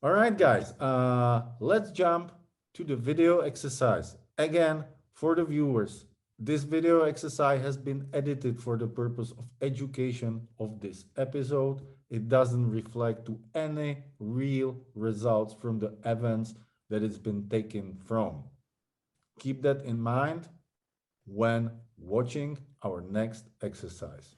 All right, guys, let's jump to the video exercise. Again, for the viewers, this video exercise has been edited for the purpose of education of this episode. It doesn't reflect to any real results from the events that it's been taken from. Keep that in mind when watching our next exercise.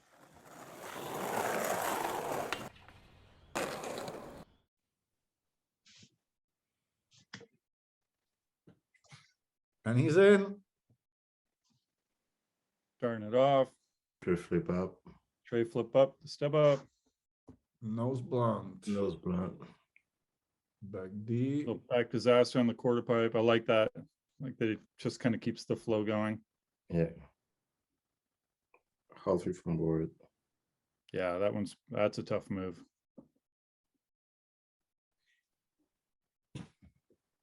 And he's in. Starting it off. Tray flip up. Tray flip up, step up. Nose blunt. Nose blunt. Back D. Little back disaster on the quarter pipe. I like that. Like that it just kind of keeps the flow going. Yeah. Half through from board. Yeah, that's a tough move.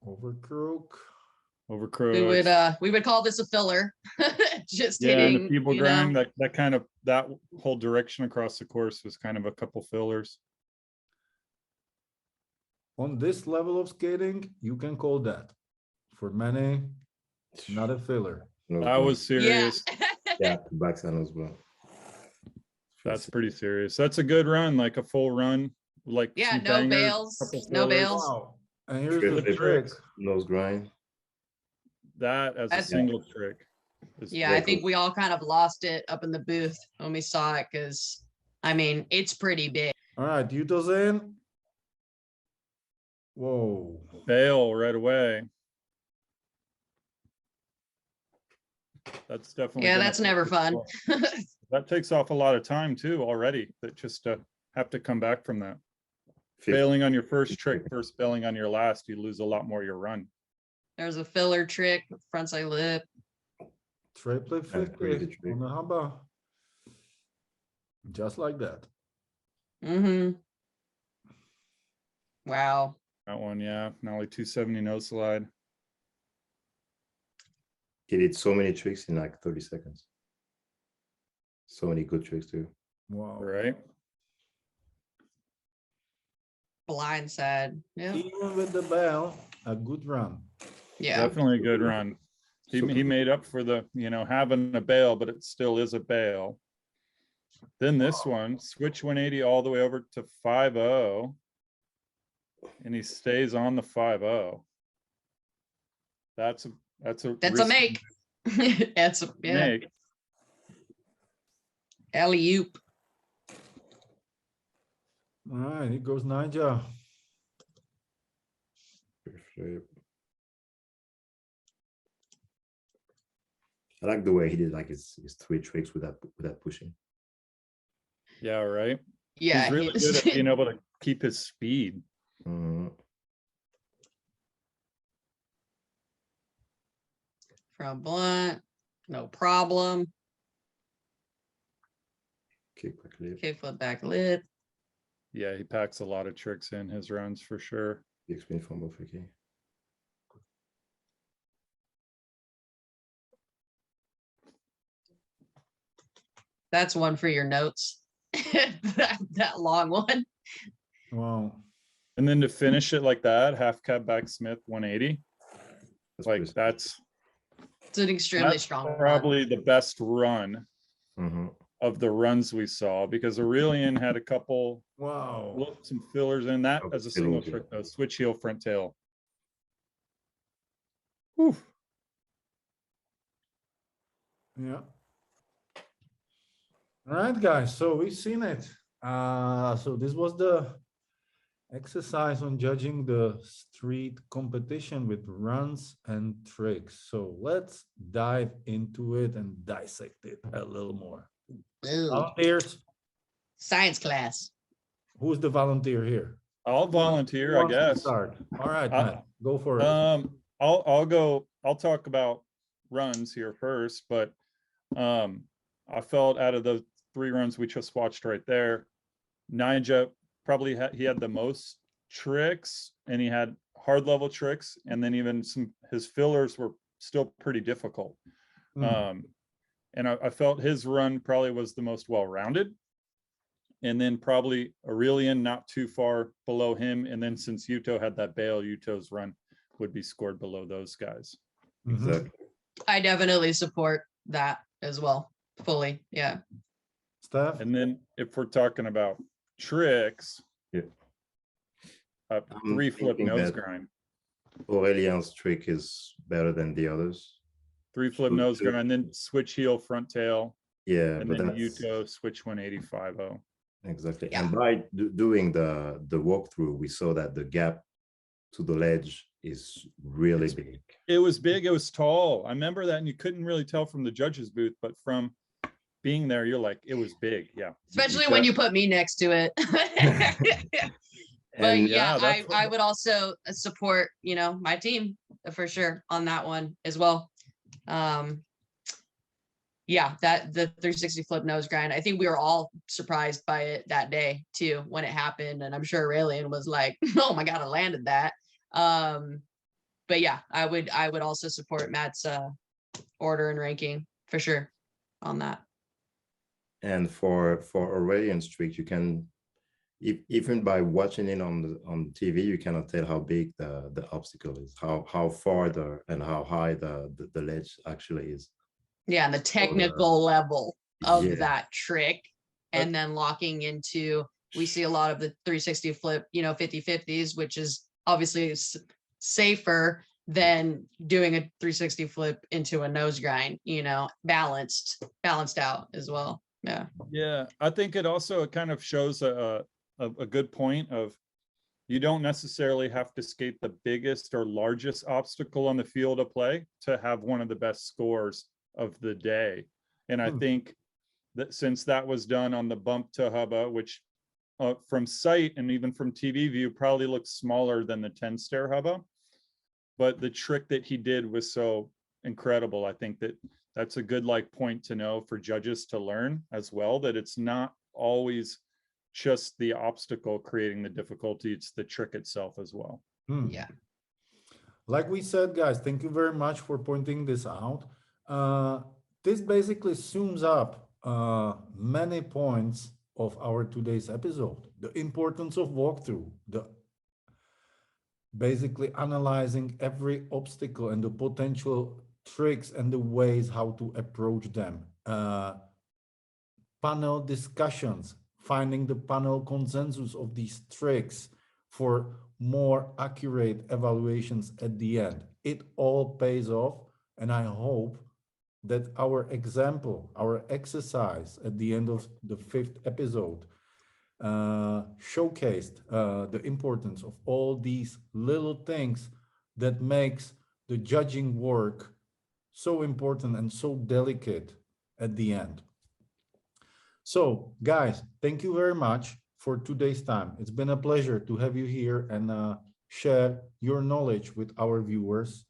Overcroak. Overcroak. We would call this a filler. Just Yeah, hitting, and the people you know. grind, that whole direction across the course was kind of a couple fillers. On this level of skating, you can call that. For many, not a filler. Nose That blunt. was serious. Yeah, the backside nose blunt. That's pretty serious. That's a good run, like a full run. Like Yeah, some no bangers, bails, couple no fillers. bails. Wow. And here's Tray the flip, trick. Nose grind. That as a That's- single trick. is Yeah, I very think cool. we all kind of lost it up in the booth when we saw it because, I mean, it's pretty big. All right, Utah's in. Whoa. Bail right away. That's definitely. Yeah, gonna that's take never its fun. toll. That takes off a lot of time too already, that just have to come back from that. Bailing on your first trick versus bailing on your last, you lose a lot more of your run. There's a filler trick, frontside lip. Tray play 50 crazy trick. on the hubba. Just like that. Mm-hmm. Wow. That one, yeah. Nollie 270 no slide. He did so many tricks in like 30 seconds. So many good tricks too. Wow. Right. Blind side. Yeah. Even with the bell, a good run. Yeah. Definitely a good run. He Super. made up for the, having a bail, but it still is a bail. Then this one, switch 180 all the way over to 5-0. And he stays on the 5-0. That's a That's a make. That's a make. alley-oop. All right, here goes Ninja. Flip. I like the way he did like his 3 tricks without pushing. Yeah, right. Yeah. He's really good at being able to keep his speed. Mhm. From blunt, no problem. Kick back lip. Kickflip back lip. Yeah, he packs a lot of tricks in his runs for sure. Big spin from both okay. That's one for your notes. that long one. Wow. And then to finish it like that, half cab back Smith 180. That's Like pretty- that's It's an extremely That's strong one. probably the best run Mhm. of the runs we saw, because Aurelian had a couple Wow. some fillers in that Oh, as a single fillers, trick though. Switch heel, front tail. Whew. Yeah. All right, guys. So we've seen it. So this was the exercise on judging the street competition with runs and tricks. So let's dive into it and dissect it a little more. Ooh, Volunteers, science class. who's the volunteer here? I'll Who volunteer, I wants to guess. Start. All right, Uh, Matt, go for it. I'll talk about runs here first, but I felt out of the 3 runs we just watched right there, Ninja probably he had the most tricks, and he had hard level tricks, and then even his fillers were still pretty difficult. Mm. And I felt his run probably was the most well-rounded. and then probably Aurelian not too far below him. And then since Yuto had that bail, Yuto's run would be scored below those guys. Mhm. Exactly. I definitely support that as well, fully. Yeah. Steph? And then if we're talking about tricks, Yeah. a I'm 3-flip thinking nose that- grind. Aurelian's trick is better than the others. 3-flip Two- nose two- grind, and then switch heel front tail, Yeah, and but then that's Yuto switch 185-0. exactly. Yeah. And by doing the walkthrough, we saw that the gap to the ledge is really big. It was big, it was tall. I remember that, and you couldn't really tell from the judge's booth, but from being there, you're like, it was big. Yeah. Especially when you put me next to it. But And yeah, that's I what- would also support, you know, my team for sure on that one as well. Yeah, that the 360 flip nose grind. I think we were all surprised by it that day too when it happened, and I'm sure Aurelian was like, "Oh my god, I landed that." But yeah, I would also support Matt's order and ranking for sure on that. And for Aurelian's trick, you can even by watching it on TV, you cannot tell how big the obstacle is, how far and how high the ledge actually is. Yeah, and the technical level of Yeah. that trick, and then locking into, we see a lot of the 360 flip, you know, 50/50s, which is obviously safer than doing a 360 flip into a nose grind, you know, balanced out as well. Yeah. Yeah, I think it also kind of shows a good point of, you don't necessarily have to skate the biggest or largest obstacle on the field of play to have one of the best scores of the day. And I think that since that was done on the bump to hubba, which from sight and even from TV view probably looks smaller than the 10 stair hubba, but the trick that he did was so incredible. I think that's a good point to know for judges to learn as well, that it's not always just the obstacle creating the difficulty, it's the trick itself as well. Yeah. Like we said, guys, thank you very much for pointing this out. This basically sums up many points of our today's episode. The importance of walkthrough, the basically analyzing every obstacle and the potential tricks and the ways how to approach them. Panel discussions, finding the panel consensus of these tricks for more accurate evaluations at the end. It all pays off, and I hope that our example, our exercise at the end of the 5th episode showcased the importance of all these little things that makes the judging work so important and so delicate at the end. So guys, thank you very much for today's time. It's been a pleasure to have you here and share your knowledge with our viewers.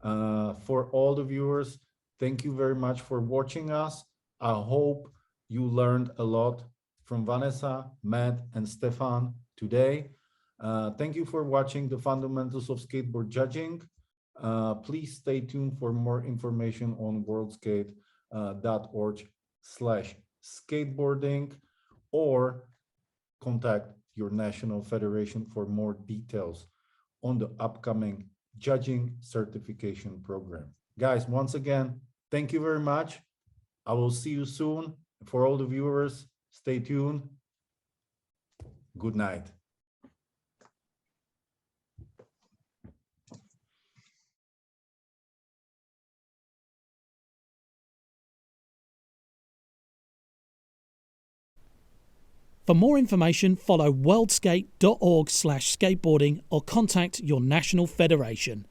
For all the viewers, thank you very much for watching us. I hope you learned a lot from Vanessa, Matt, and Stefan today. Thank you for watching the Fundamentals of Skateboard Judging. Please stay tuned for more information on worldskate.org/skateboarding, or contact your national federation for more details on the upcoming judging certification program. Guys, once again, thank you very much. I will see you soon. For all the viewers, stay tuned. Good night. For more information, follow worldskate.org/skateboarding or contact your national federation.